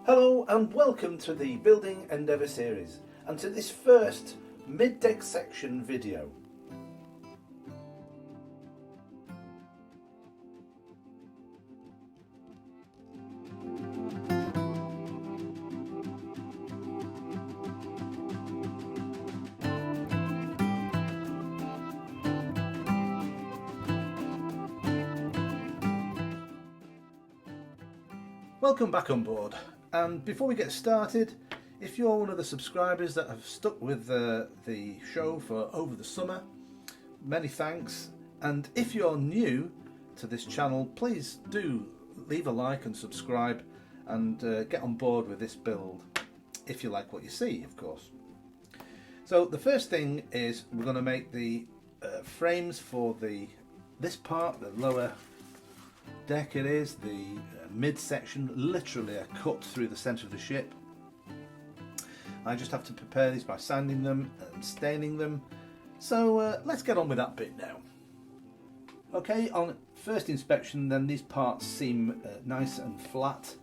Hello and welcome to the Building Endeavour series and to this first mid-deck section video. Welcome back on board, and before we get started, if you're one of the subscribers that have stuck with the show for over the summer, many thanks. And if you're new to this channel, please do leave a like and subscribe and get on board with this build if you like what you see, of course. So the first thing is we're going to make the frames for this part, the lower deck. It is the midsection, literally a cut through the centre of the ship. I just have to prepare these by sanding them and staining them. So let's get on with that bit now. Okay, on first inspection then these parts seem nice and flat.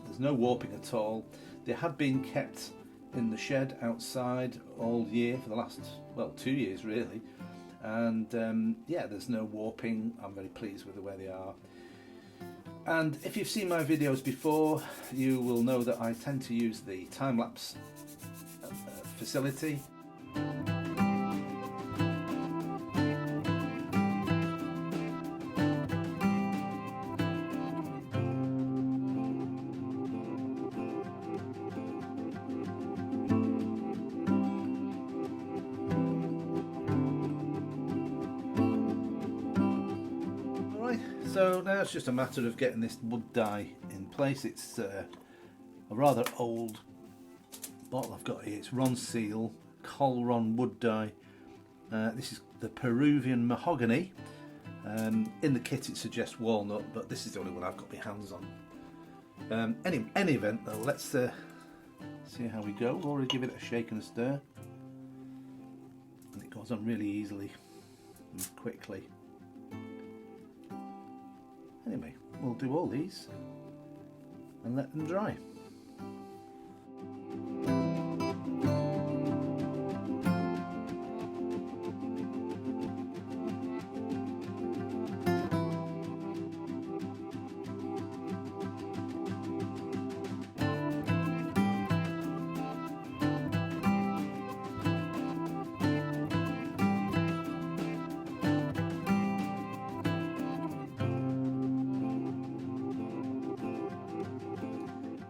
There's no warping at all. They have been kept in the shed outside all year for the last, well, 2 years really. And yeah, there's no warping. I'm very pleased with the way they are. And if you've seen my videos before, you will know that I tend to use the time-lapse facility. So now it's just a matter of getting this wood dye in place. It's a rather old bottle I've got here. It's Ronseal Colron wood dye. This is the Peruvian mahogany. In the kit it suggests walnut, but this is the only one I've got my hands on. Any event though, let's see how we go. We'll already give it a shake and a stir. And it goes on really easily and quickly. Anyway, we'll do all these and let them dry.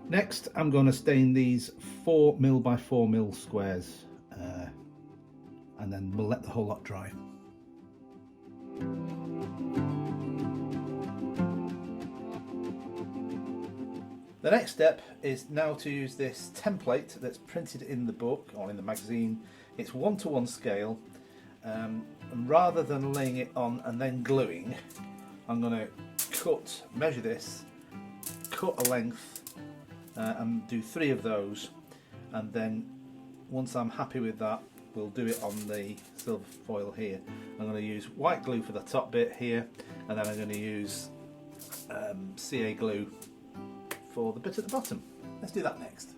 Next, I'm going to stain these 4mm by 4mm squares, and then we'll let the whole lot dry. The next step is now to use this template that's printed in the book or in the magazine. It's 1:1 scale, and rather than laying it on and then gluing, I'm going to measure this, cut a length, and do 3 of those, and then once I'm happy with that, we'll do it on the silver foil here. I'm going to use white glue for the top bit here, and then I'm going to use CA glue for the bit at the bottom. Let's do that next.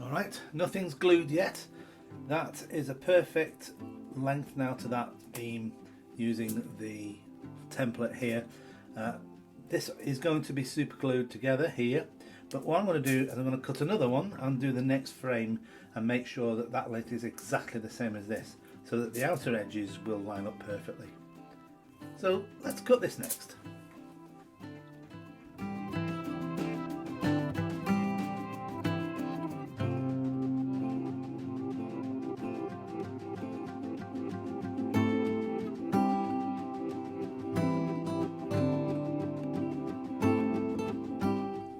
Right, nothing's glued yet. That is a perfect length now to that beam using the template here. This is going to be super glued together here, but what I'm going to do is I'm going to cut another one and do the next frame and make sure that that length is exactly the same as this, so that the outer edges will line up perfectly. So let's cut this next.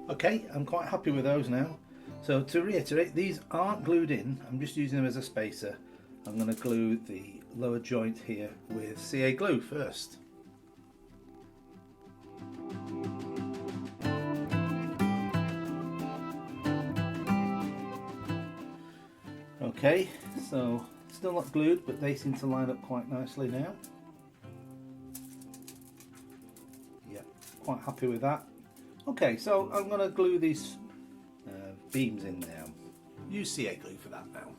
Okay, I'm quite happy with those now. So to reiterate, these aren't glued in, I'm just using them as a spacer. I'm going to glue the lower joint here with CA glue first. Okay, so still not glued, but they seem to line up quite nicely now. Yeah, quite happy with that. Okay, so I'm going to glue these beams in now. Use CA glue for that now.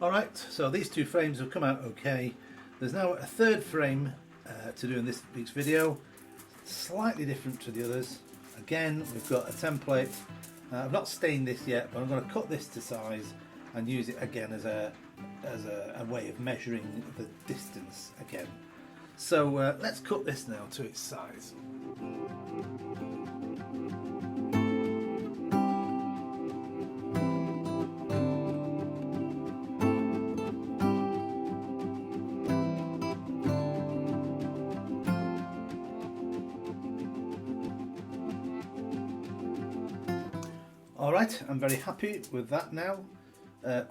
Alright, so these two frames have come out okay. There's now a third frame to do in this week's video. Slightly different to the others. Again, we've got a template. I've not stained this yet, but I'm going to cut this to size and use it again as a way of measuring the distance again. So let's cut this now to its size. Alright, I'm very happy with that now.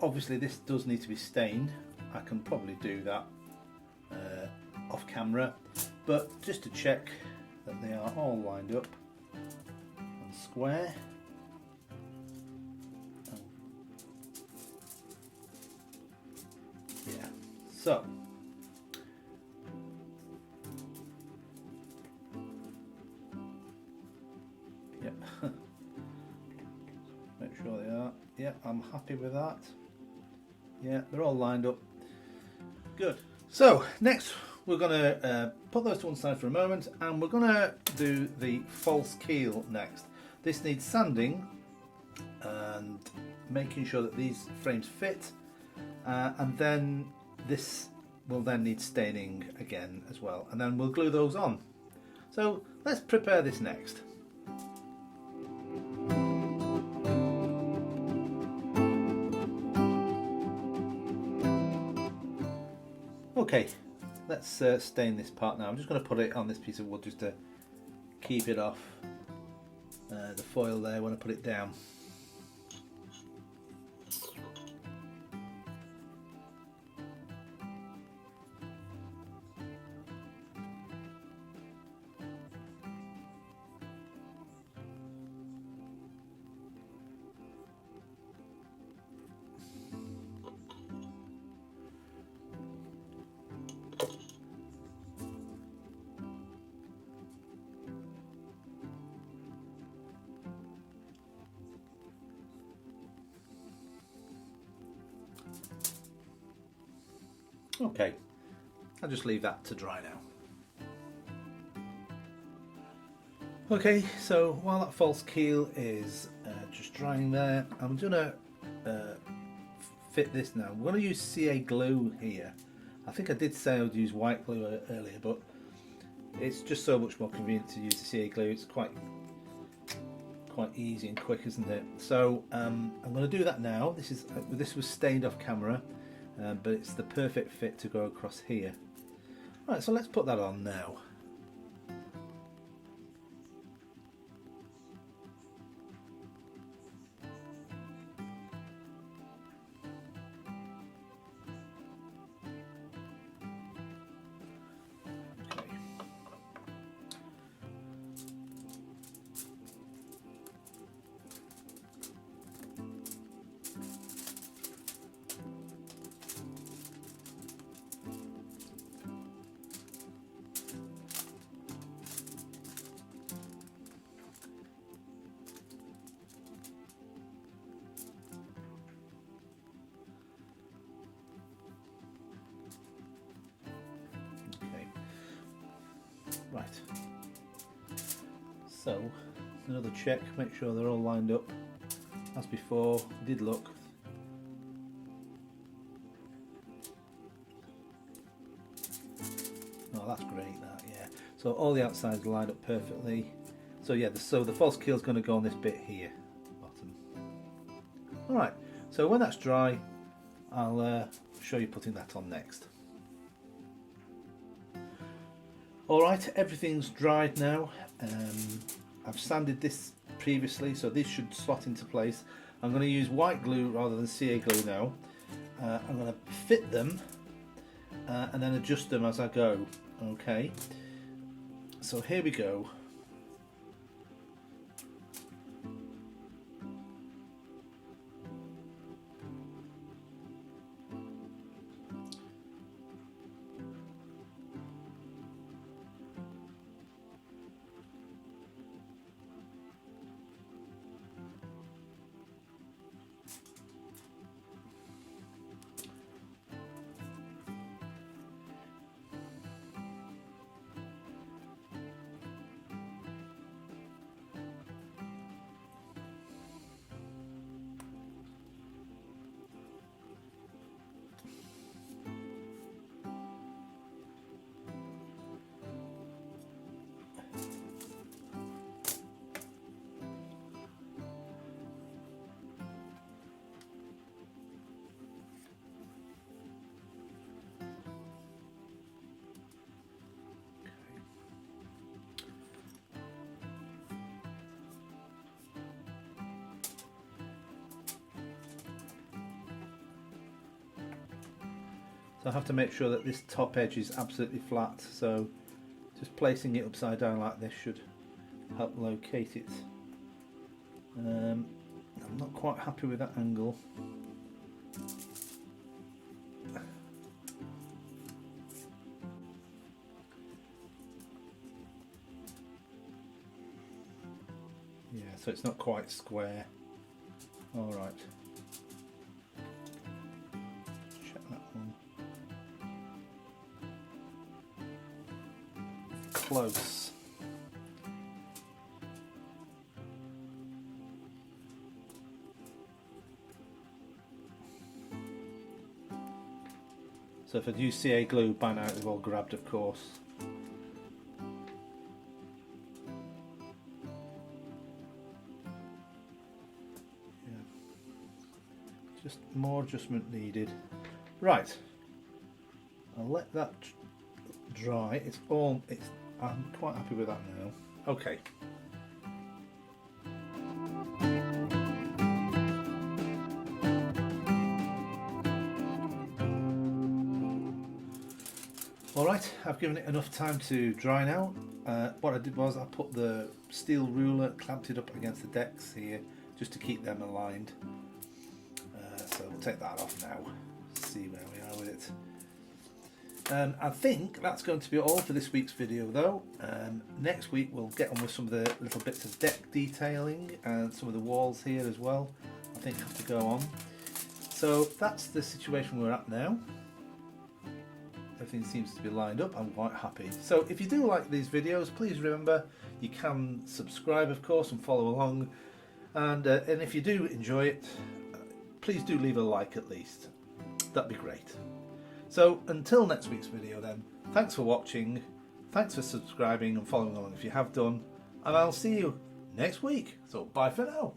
Obviously this does need to be stained. I can probably do that off camera, but just to check that they are all lined up and square. Yeah, so yeah. Make sure they are. Yeah, I'm happy with that. Yeah, they're all lined up. Good. So next we're going to put those to one side for a moment, and we're going to do the false keel next. This needs sanding and making sure that these frames fit, and then this will then need staining again as well, and then we'll glue those on. So let's prepare this next. Okay, let's stain this part now. I'm just going to put it on this piece of wood just to keep it off the foil there when I put it down. Okay, I'll just leave that to dry now. Okay, so while that false keel is just drying there, I'm going to fit this now. I'm going to use CA glue here. I think I did say I would use white glue earlier, but it's just so much more convenient to use the CA glue. It's quite easy and quick, isn't it? So I'm going to do that now. This was stained off camera. But it's the perfect fit to go across here. Right, so let's put that on now. Right, so another check, make sure they're all lined up as before. Did look. Oh, that's great, that, yeah. So all the outsides lined up perfectly. So yeah, so the false keel is going to go on this bit here, bottom. Alright, so when that's dry, I'll show you putting that on next. Alright, everything's dried now. I've sanded this previously, so this should slot into place. I'm going to use white glue rather than CA glue now. I'm going to fit them and then adjust them as I go. Okay, so here we go. So I have to make sure that this top edge is absolutely flat, so just placing it upside down like this should help locate it. I'm not quite happy with that angle. Yeah, so it's not quite square. All right. Check that one. Close. So if I'd used CA glue, by now it would have all grabbed, of course. Yeah. Just more adjustment needed. Right. I'll let that dry. I'm quite happy with that now. Okay. Alright, I've given it enough time to dry now. What I did was I put the steel ruler, clamped it up against the decks here just to keep them aligned. So we'll take that off now, see where we are with it. I think that's going to be all for this week's video though. Next week we'll get on with some of the little bits of deck detailing and some of the walls here as well. I think have to go on. So that's the situation we're at now. Everything seems to be lined up. I'm quite happy. So if you do like these videos, please remember you can subscribe of course and follow along. And if you do enjoy it, please do leave a like at least. That'd be great. So until next week's video then, thanks for watching, thanks for subscribing and following along if you have done, and I'll see you next week. So bye for now.